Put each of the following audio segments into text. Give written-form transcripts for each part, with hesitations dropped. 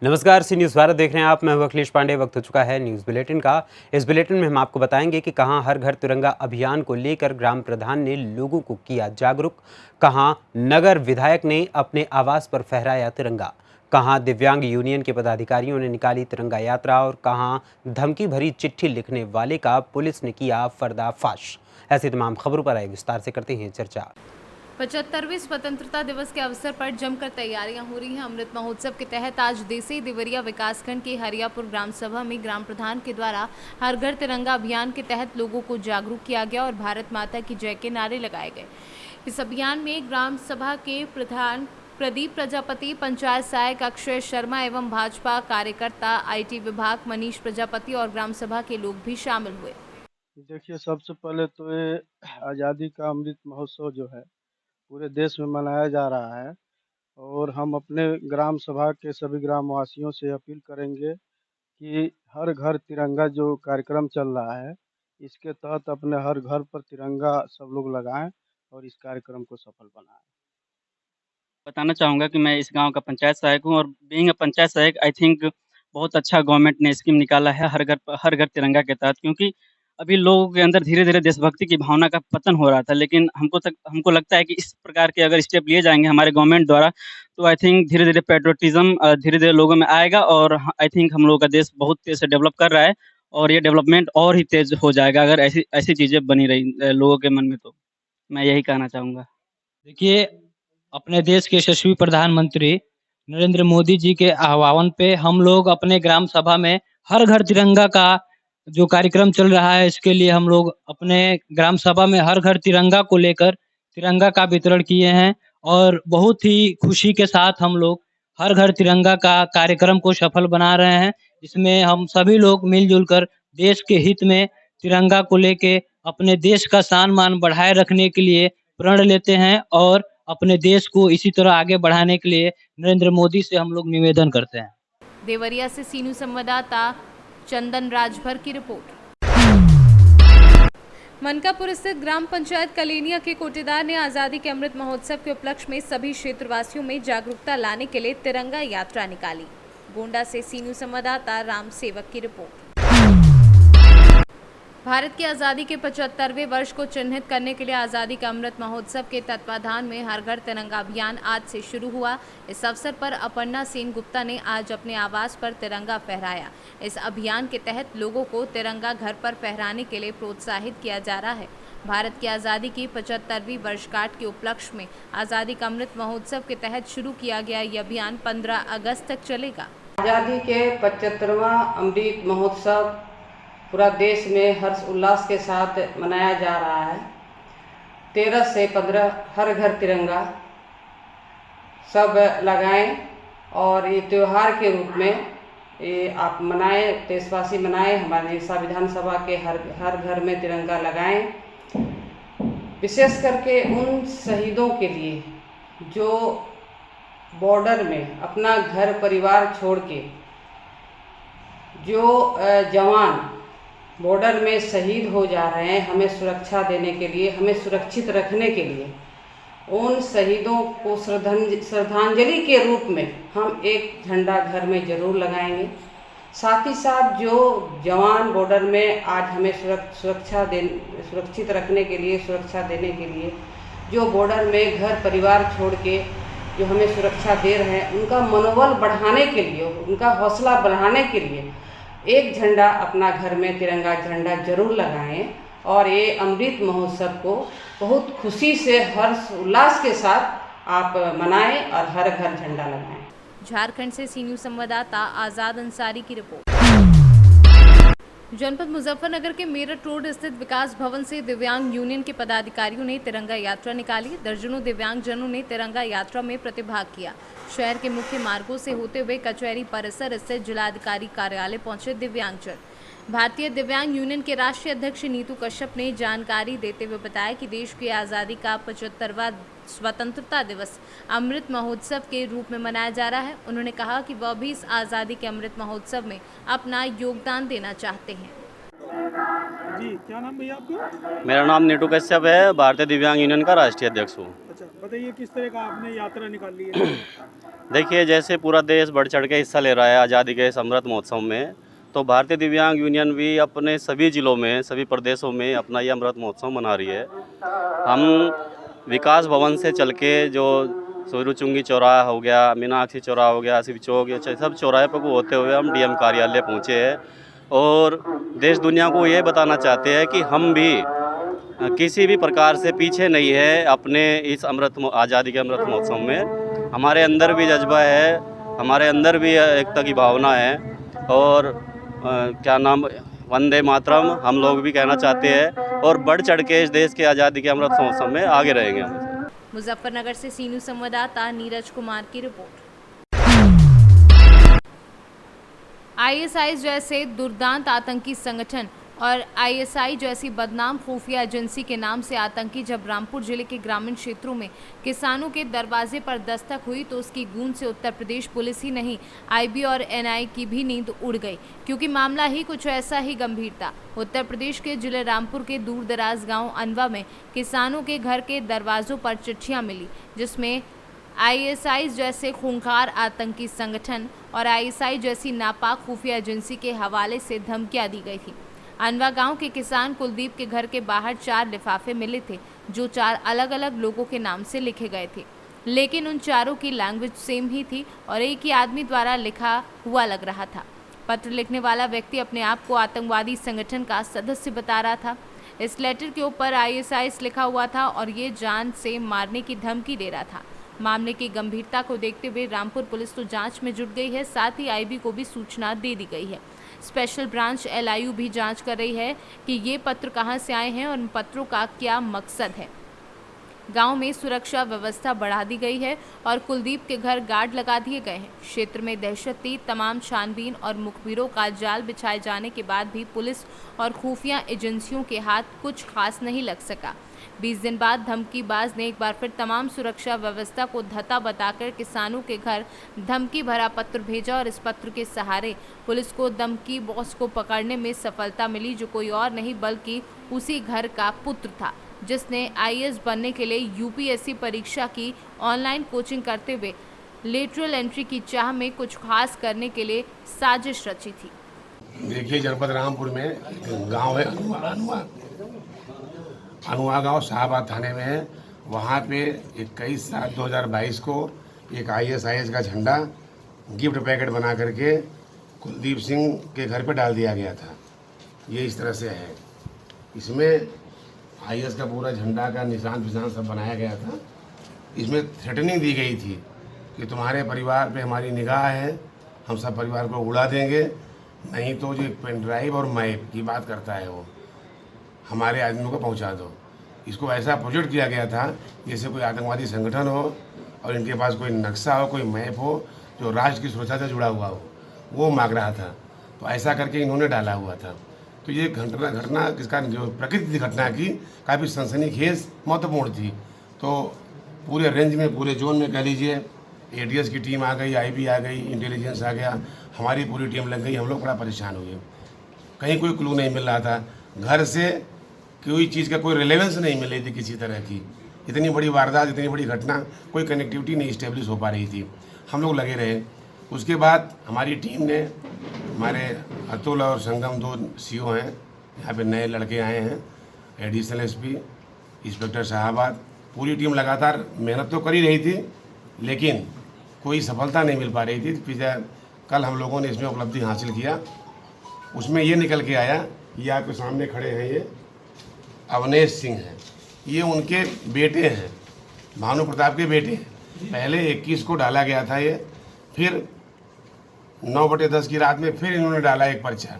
नमस्कार, सी न्यूज़ भारत देख रहे हैं आप। मैं हूं अखिलेश पांडे। वक्त हो चुका है न्यूज़ बुलेटिन का। इस बुलेटिन में हम आपको बताएंगे कि कहां हर घर तिरंगा अभियान को लेकर ग्राम प्रधान ने लोगों को किया जागरूक, कहां नगर विधायक ने अपने आवास पर फहराया तिरंगा, कहां दिव्यांग यूनियन के पदाधिकारियों ने निकाली तिरंगा यात्रा और कहां धमकी भरी चिट्ठी लिखने वाले का पुलिस ने किया पर्दाफाश। ऐसी तमाम खबरों पर आए विस्तार से करते हैं चर्चा। 75वें स्वतंत्रता दिवस के अवसर पर जमकर तैयारियां हो रही हैं। अमृत महोत्सव के तहत आज देसी देवरिया विकासखंड के हरियापुर ग्राम सभा में ग्राम प्रधान के द्वारा हर घर तिरंगा अभियान के तहत लोगों को जागरूक किया गया और भारत माता की जय के नारे लगाए गए। इस अभियान में ग्राम सभा के प्रधान प्रदीप प्रजापति, पंचायत सहायक अक्षय शर्मा एवं भाजपा कार्यकर्ता, IT विभाग मनीष प्रजापति और ग्राम सभा के लोग भी शामिल हुए। देखिए, सबसे पहले तो ये आज़ादी का अमृत महोत्सव जो है पूरे देश में मनाया जा रहा है और हम अपने ग्राम सभा के सभी ग्रामवासियों से अपील करेंगे कि हर घर तिरंगा जो कार्यक्रम चल रहा है, इसके तहत अपने हर घर पर तिरंगा सब लोग लगाएं और इस कार्यक्रम को सफल बनाएं। बताना चाहूँगा कि मैं इस गाँव का पंचायत सहायक हूँ और बीइंग अ पंचायत सहायक आई थिंक बहुत अच्छा गवर्नमेंट ने स्कीम निकाला है हर घर तिरंगा के तहत, क्योंकि अभी लोगों के अंदर धीरे-धीरे देशभक्ति की भावना का पतन हो रहा था। लेकिन हमको लगता है कि इस प्रकार के अगर स्टेप लिए जाएँगे हमारे गवर्नमेंट द्वारा, तो आई थिंक धीरे-धीरे पैट्रियोटिज़्म धीरे-धीरे लोगों में आएगा और आई थिंक हम लोगों का देश बहुत तेज़ से डेवलप कर रहा है और ये डेवलपमेंट और ही तेज़ हो जाएगा अगर ऐसी ऐसी चीज़ें बनी रही लोगों के मन में तो। मैं यही कहना चाहूँगा। देखिए, अपने देश के यशस्वी प्रधानमंत्री नरेंद्र मोदी जी के आह्वान पे हम लोग अपने ग्राम सभा में हर घर तिरंगा का जो कार्यक्रम चल रहा है, इसके लिए हम लोग अपने ग्राम सभा में हर घर तिरंगा को लेकर तिरंगा का वितरण किए हैं और बहुत ही खुशी के साथ हम लोग हर घर तिरंगा का कार्यक्रम को सफल बना रहे हैं। इसमें हम सभी लोग मिलजुल कर देश के हित में तिरंगा को लेके अपने देश का शान मान बढ़ाए रखने के लिए प्रण लेते हैं और अपने देश को इसी तरह आगे बढ़ाने के लिए नरेंद्र मोदी से हम लोग निवेदन करते हैं। देवरिया से सीनू संवाददाता चंदन राजभर की रिपोर्ट। मनकापुर स्थित ग्राम पंचायत कलेनिया के कोटेदार ने आजादी के अमृत महोत्सव के उपलक्ष्य में सभी क्षेत्रवासियों में जागरूकता लाने के लिए तिरंगा यात्रा निकाली। गोंडा से सीनू संवाददाता राम सेवक की रिपोर्ट। भारत की आज़ादी के 75वें वर्ष को चिन्हित करने के लिए आज़ादी का अमृत महोत्सव के तत्वाधान में हर घर तिरंगा अभियान आज से शुरू हुआ। इस अवसर पर अपर्णा सेन गुप्ता ने आज अपने आवास पर तिरंगा फहराया। इस अभियान के तहत लोगों को तिरंगा घर पर फहराने के लिए प्रोत्साहित किया जा रहा है। भारत की आज़ादी की 75वीं वर्षगांठ के उपलक्ष्य में आज़ादी का अमृत महोत्सव के तहत शुरू किया गया यह अभियान 15 अगस्त तक चलेगा। आज़ादी के 75वां अमृत महोत्सव पूरा देश में हर्ष उल्लास के साथ मनाया जा रहा है। 13 से 15 हर घर तिरंगा सब लगाएं और ये त्यौहार के रूप में ये आप मनाएं, देशवासी मनाएं। हमारे संविधान सभा के हर घर में तिरंगा लगाएं। विशेष करके उन शहीदों के लिए जो बॉर्डर में अपना घर परिवार छोड़ के जो जवान बॉर्डर में शहीद हो जा रहे हैं, हमें सुरक्षा देने के लिए, हमें सुरक्षित रखने के लिए, उन शहीदों को श्रद्धांजलि के रूप में हम एक झंडा घर में जरूर लगाएंगे। साथ ही साथ जो जवान बॉर्डर में आज हमें सुरक्षित रखने के लिए, सुरक्षा देने के लिए जो बॉर्डर में घर परिवार छोड़ के जो हमें सुरक्षा दे रहे हैं, उनका मनोबल बढ़ाने के लिए, उनका हौसला बढ़ाने के लिए एक झंडा अपना घर में तिरंगा झंडा जरूर लगाएं और ये अमृत महोत्सव को बहुत खुशी से हर्ष उल्लास के साथ आप मनाएं और हर घर झंडा लगाएं। झारखंड से सीनियर संवाददाता आजाद अंसारी की रिपोर्ट। जनपद मुजफ्फरनगर के मेरठ रोड स्थित विकास भवन से दिव्यांग यूनियन के पदाधिकारियों ने तिरंगा यात्रा निकाली। दर्जनों दिव्यांग जनों ने तिरंगा यात्रा में प्रतिभाग किया। शहर के मुख्य मार्गों से होते हुए कचहरी परिसर स्थित जिलाधिकारी कार्यालय पहुंचे दिव्यांगजन। भारतीय दिव्यांग यूनियन के राष्ट्रीय अध्यक्ष नीतू कश्यप ने जानकारी देते हुए बताया कि देश की आज़ादी का 75वां स्वतंत्रता दिवस अमृत महोत्सव के रूप में मनाया जा रहा है। उन्होंने कहा कि वह भी इस आज़ादी के अमृत महोत्सव में अपना योगदान देना चाहते हैं। जी, क्या नाम भैया आपका? मेरा नाम नीटू कश्यप है, भारतीय दिव्यांग यूनियन का राष्ट्रीय अध्यक्ष हूँ। अच्छा, बताइए किस तरह का आपने यात्रा निकाली है? देखिए, जैसे पूरा देश बढ़ चढ़ के हिस्सा ले रहा है आज़ादी के इस अमृत महोत्सव में, तो भारतीय दिव्यांग यूनियन भी अपने सभी ज़िलों में, सभी प्रदेशों में अपना ये अमृत महोत्सव मना रही है। हम विकास भवन से चल के जो सोरूचुंगी चौराहा हो गया, मीनाक्षी चौराहा हो गया, शिव चौक, ये सब चौराहे पर को होते हुए हम डीएम कार्यालय पहुँचे हैं और देश दुनिया को ये बताना चाहते हैं कि हम भी किसी भी प्रकार से पीछे नहीं है अपने इस आज़ादी के अमृत महोत्सव में। हमारे अंदर भी जज्बा है, हमारे अंदर भी एकता की भावना है और क्या नाम वंदे मातरम हम लोग भी कहना चाहते हैं और बढ़ चढ़ के इस देश के आज़ादी के अमृत महोत्सव में आगे रहेंगे हम। मुजफ्फरनगर से सीनू संवाददाता नीरज कुमार की रिपोर्ट। आईएसआई जैसे दुर्दांत आतंकी संगठन और आईएसआई जैसी बदनाम खुफिया एजेंसी के नाम से आतंकी जब रामपुर जिले के ग्रामीण क्षेत्रों में किसानों के दरवाजे पर दस्तक हुई तो उसकी गूंज से उत्तर प्रदेश पुलिस ही नहीं, आईबी और एनआई की भी नींद उड़ गई, क्योंकि मामला ही कुछ ऐसा ही गंभीर था। उत्तर प्रदेश के जिले रामपुर के दूर दराज गाँव अनवा में किसानों के घर के दरवाजों पर चिट्ठियाँ मिली, जिसमें आईएसआई जैसे खूंखार आतंकी संगठन और आईएसआई जैसी नापाक खुफिया एजेंसी के हवाले से धमकियां दी गई थी। अनवा गांव के किसान कुलदीप के घर के बाहर 4 लिफाफे मिले थे, जो 4 अलग अलग लोगों के नाम से लिखे गए थे, लेकिन उन चारों की लैंग्वेज सेम ही थी और एक ही आदमी द्वारा लिखा हुआ लग रहा था। पत्र लिखने वाला व्यक्ति अपने आप को आतंकवादी संगठन का सदस्य बता रहा था। इस लेटर के ऊपर आईएसआई लिखा हुआ था और ये जान से मारने की धमकी दे रहा था। मामले की गंभीरता को देखते हुए रामपुर पुलिस तो जांच में जुट गई है, साथ ही आईबी को भी सूचना दे दी गई है। स्पेशल ब्रांच एलआईयू भी जांच कर रही है कि ये पत्र कहां से आए हैं और इन पत्रों का क्या मकसद है। गांव में सुरक्षा व्यवस्था बढ़ा दी गई है और कुलदीप के घर गार्ड लगा दिए गए हैं। क्षेत्र में दहशत थी। तमाम छानबीन और मुखबिरों का जाल बिछाए जाने के बाद भी पुलिस और खुफिया एजेंसियों के हाथ कुछ खास नहीं लग सका। 20 दिन बाद धमकीबाज ने एक बार फिर तमाम सुरक्षा व्यवस्था को धता बताकर किसानों के घर धमकी भरा पत्र भेजा और इस पत्र के सहारे पुलिस को धमकी बॉस को पकड़ने में सफलता मिली, जो कोई और नहीं बल्कि उसी घर का पुत्र था, जिसने आईएएस बनने के लिए यूपीएससी परीक्षा की ऑनलाइन कोचिंग करते हुए लेटरल एंट्री की चाह में कुछ खास करने के लिए साजिश रची थी। देखिए, जनपद रामपुर में गांव है अनुआ गांव शाहबाद थाने में है। वहाँ पे 21/7/2022 को एक आईएसआईएस का झंडा गिफ्ट पैकेट बना करके कुलदीप सिंह के घर पे डाल दिया गया था। ये इस तरह से है। इसमें आईएएस का पूरा झंडा का निशान सब बनाया गया था। इसमें थ्रेटनिंग दी गई थी कि तुम्हारे परिवार पे हमारी निगाह है, हम सब परिवार को उड़ा देंगे, नहीं तो जो पेन ड्राइव और मैप की बात करता है वो हमारे आदमियों को पहुंचा दो। इसको ऐसा प्रोजेक्ट किया गया था जैसे कोई आतंकवादी संगठन हो और इनके पास कोई नक्शा हो, कोई मैप हो जो राष्ट्र की सुरक्षा से जुड़ा हुआ हो, वो मांग रहा था। तो ऐसा करके इन्होंने डाला हुआ था। तो ये घटना किसका जो प्रकृति घटना की काफ़ी सनसनीखेज महत्वपूर्ण थी। तो पूरे रेंज में, पूरे जोन में कह लीजिए, एटीएस की टीम आ गई, आईबी आ गई, इंटेलिजेंस आ गया, हमारी पूरी टीम लग गई। हम लोग बड़ा परेशान हुए, कहीं कोई क्लू नहीं मिल रहा था। घर से कोई चीज़ का कोई रिलेवेंस नहीं मिल रही थी किसी तरह की। इतनी बड़ी वारदात, इतनी बड़ी घटना, कोई कनेक्टिविटी नहीं इस्टेब्लिश हो पा रही थी। हम लोग लगे रहे। उसके बाद हमारी टीम ने, हमारे अतुल और संगम 2 सीओ हैं, यहाँ पे नए लड़के आए हैं, एडिशनल एसपी, इंस्पेक्टर शाहबाद, पूरी टीम लगातार मेहनत तो कर ही रही थी, लेकिन कोई सफलता नहीं मिल पा रही थी। फिर कल हम लोगों ने इसमें उपलब्धि हासिल किया। उसमें ये निकल के आया, ये आपके सामने खड़े हैं, ये अवनेश सिंह हैं, ये उनके बेटे हैं, भानु प्रताप के बेटे हैं। पहले 21 को डाला गया था ये, फिर 9/10 की रात में फिर इन्होंने डाला एक पर्चा,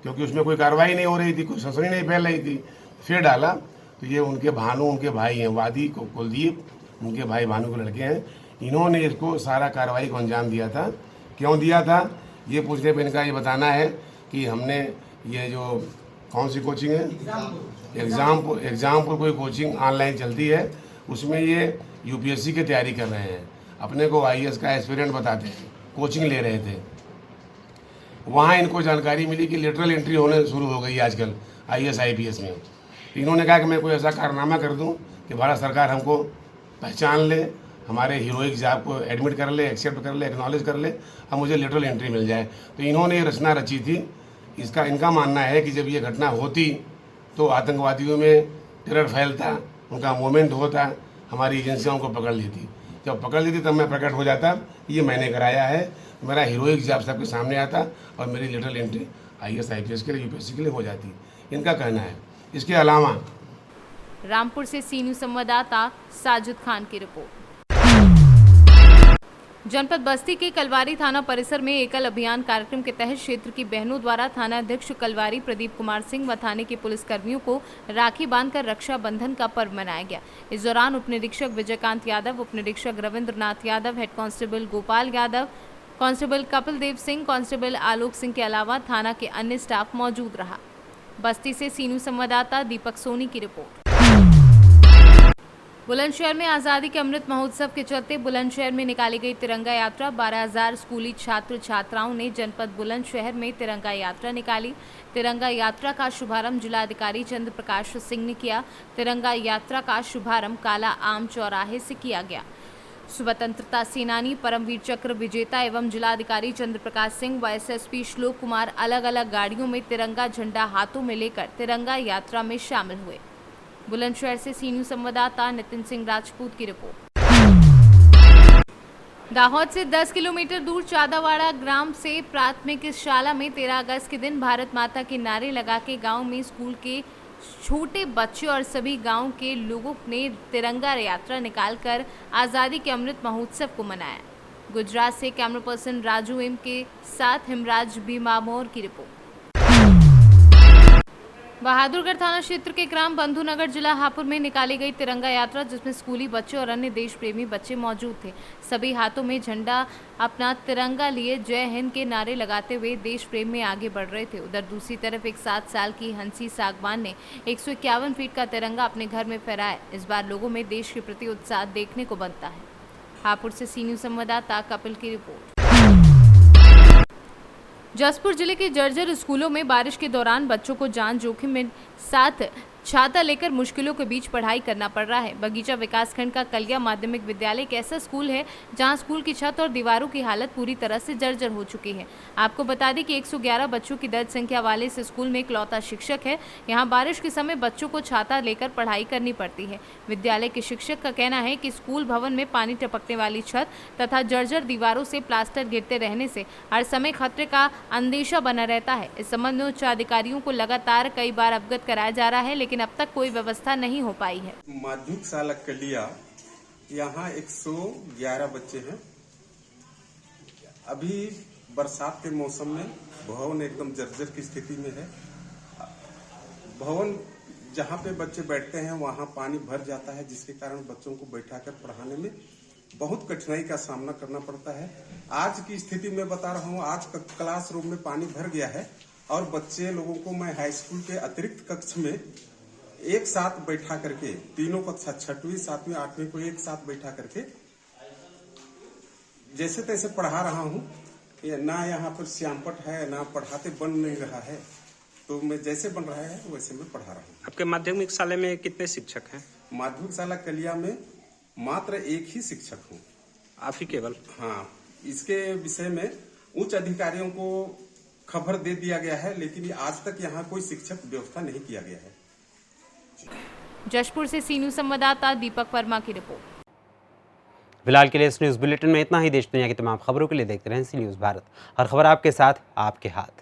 क्योंकि उसमें कोई कार्रवाई नहीं हो रही थी, कोई सनसनी नहीं फैल रही थी। फिर डाला तो ये उनके भानु, उनके भाई हैं, वादी को कुलदीप, उनके भाई भानु के लड़के हैं। इन्होंने इसको सारा कार्रवाई को अंजाम दिया था। क्यों दिया था ये पूछने पर इनका ये बताना है कि हमने ये जो कौन सी कोचिंग है, एग्ज़ामपुर कोई कोचिंग ऑनलाइन चलती है, उसमें ये यूपीएससी की तैयारी कर रहे हैं। अपने को आईएएस का एस्पिरेंट बताते हैं, कोचिंग ले रहे थे। वहाँ इनको जानकारी मिली कि लेटरल एंट्री होने शुरू हो गई आजकल। IAS IPS में। तो इन्होंने कहा कि मैं कोई ऐसा कारनामा कर दूं कि भारत सरकार हमको पहचान ले, हमारे हीरोइक जॉब को एडमिट कर ले, एक्सेप्ट कर ले, एक्नॉलेज कर ले और मुझे लेटरल एंट्री मिल जाए। तो इन्होंने ये रचना रची थी। इनका मानना है कि जब ये घटना होती तो आतंकवादियों में टेरर फैलता, उनका मूवमेंट होता, हमारी एजेंसियां उनको पकड़ लेती। जब पकड़ लेती तब मैं प्रकट हो जाता, ये मैंने कराया है, मेरा हीरोइक जॉब सबके सामने आता और मेरी लेटरल एंट्री IAS IPS के लिए, UPSC के लिए हो जाती, इनका कहना है। इसके अलावा रामपुर से सी न्यूज़ संवाददाता साजिद खान की रिपोर्ट। जनपद बस्ती के कलवारी थाना परिसर में एकल अभियान कार्यक्रम के तहत क्षेत्र की बहनों द्वारा थाना अध्यक्ष कलवारी प्रदीप कुमार सिंह व थाने के पुलिसकर्मियों को राखी बांधकर रक्षाबंधन का पर्व मनाया गया। इस दौरान उप निरीक्षक विजयकांत यादव, उप निरीक्षक Ravindra Nath Yadav, head constable Gopal Yadav, constable Kapil Dev Singh, constable Alok Singh के अलावा थाना के अन्य स्टाफ मौजूद रहा। बस्ती से सी न्यूज़ संवाददाता दीपक सोनी की रिपोर्ट। बुलंदशहर में आज़ादी के अमृत महोत्सव के चलते बुलंदशहर में निकाली गई तिरंगा यात्रा। 12,000 स्कूली छात्र छात्राओं ने जनपद बुलंदशहर में तिरंगा यात्रा निकाली। तिरंगा यात्रा का शुभारंभ जिलाधिकारी चंद्र प्रकाश सिंह ने किया। तिरंगा यात्रा का शुभारंभ काला आम चौराहे से किया गया। स्वतंत्रता सेनानी, परमवीर चक्र विजेता एवं जिलाधिकारी चंद्र प्रकाश सिंह व SSP श्लोक कुमार अलग अलग गाड़ियों में तिरंगा झंडा हाथों में लेकर तिरंगा यात्रा में शामिल हुए। बुलंदशहर से सी न्यूज़ संवाददाता नितिन सिंह राजपूत की रिपोर्ट। दाहोद से 10 किलोमीटर दूर चादावाड़ा ग्राम से प्राथमिक शाला में 13 अगस्त के दिन भारत माता के नारे लगा के गाँव में स्कूल के छोटे बच्चे और सभी गांव के लोगों ने तिरंगा यात्रा निकालकर आज़ादी के अमृत महोत्सव को मनाया। गुजरात से कैमरा पर्सन राजू एम के साथ हिमराज बीमामोर की रिपोर्ट। बहादुरगढ़ थाना क्षेत्र के ग्राम बंधुनगर जिला हापुड़ में निकाली गई तिरंगा यात्रा, जिसमें स्कूली बच्चे और अन्य देश प्रेमी बच्चे मौजूद थे। सभी हाथों में झंडा अपना तिरंगा लिए जय हिंद के नारे लगाते हुए देश प्रेम में आगे बढ़ रहे थे। उधर दूसरी तरफ एक 7 साल की हंसी सागवान ने 151 फीट का तिरंगा अपने घर में फहराया। इस बार लोगों में देश के प्रति उत्साह देखने को बनता है। हापुड़ से सी न्यूज़ संवाददाता कपिल की रिपोर्ट। जसपुर जिले के जर्जर स्कूलों में बारिश के दौरान बच्चों को जान जोखिम में साथ छाता लेकर मुश्किलों के बीच पढ़ाई करना पड़ रहा है। बगीचा विकासखंड का कलिया माध्यमिक विद्यालय एक ऐसा स्कूल है जहां स्कूल की छत और दीवारों की हालत पूरी तरह से जर्जर हो चुकी है। आपको बता दें कि 111 बच्चों की दर्ज संख्या वाले इस स्कूल में इकलौता शिक्षक है। यहां बारिश के समय बच्चों को छाता लेकर पढ़ाई करनी पड़ती है। विद्यालय के शिक्षक का कहना है कि स्कूल भवन में पानी टपकने वाली छत तथा जर्जर दीवारों से प्लास्टर गिरते रहने से हर समय खतरे का अंदेशा बना रहता है। इस संबंध में उच्च अधिकारियों को लगातार कई बार अवगत कराया जा रहा है, लेकिन अब तक कोई व्यवस्था नहीं हो पाई है। माध्यमिक शाला कलिया, यहाँ 111 बच्चे हैं। अभी बरसात के मौसम में भवन एकदम जर्जर की स्थिति में है। भवन जहाँ पे बच्चे बैठते हैं वहाँ पानी भर जाता है, जिसके कारण बच्चों को बैठाकर पढ़ाने में बहुत कठिनाई का सामना करना पड़ता है। आज की स्थिति में बता रहा हूँ, आज क्लासरूम में पानी भर गया है और बच्चे लोगों को मैं हाई स्कूल के अतिरिक्त कक्ष में एक साथ बैठा करके, तीनों कक्षा 6वीं 7वीं 8वीं को एक साथ बैठा करके जैसे तैसे पढ़ा रहा हूँ। ना यहाँ पर श्यामपट है, ना पढ़ाते बन नहीं रहा है, तो मैं जैसे बन रहा है वैसे मैं पढ़ा रहा हूँ। आपके माध्यमिक शाला में कितने शिक्षक हैं? माध्यमिक शाला कलिया में मात्र एक ही शिक्षक हूँ। आप ही केवल? हाँ, इसके विषय में उच्च अधिकारियों को खबर दे दिया गया है, लेकिन आज तक यहाँ कोई शिक्षक व्यवस्था नहीं किया गया है। जशपुर से सी न्यूज़ संवाददाता दीपक वर्मा की रिपोर्ट। फिलहाल के लिए इस न्यूज़ बुलेटिन में इतना ही। देश दुनिया की तमाम खबरों के लिए देखते रहें सी न्यूज़ भारत। हर खबर आपके साथ, आपके हाथ।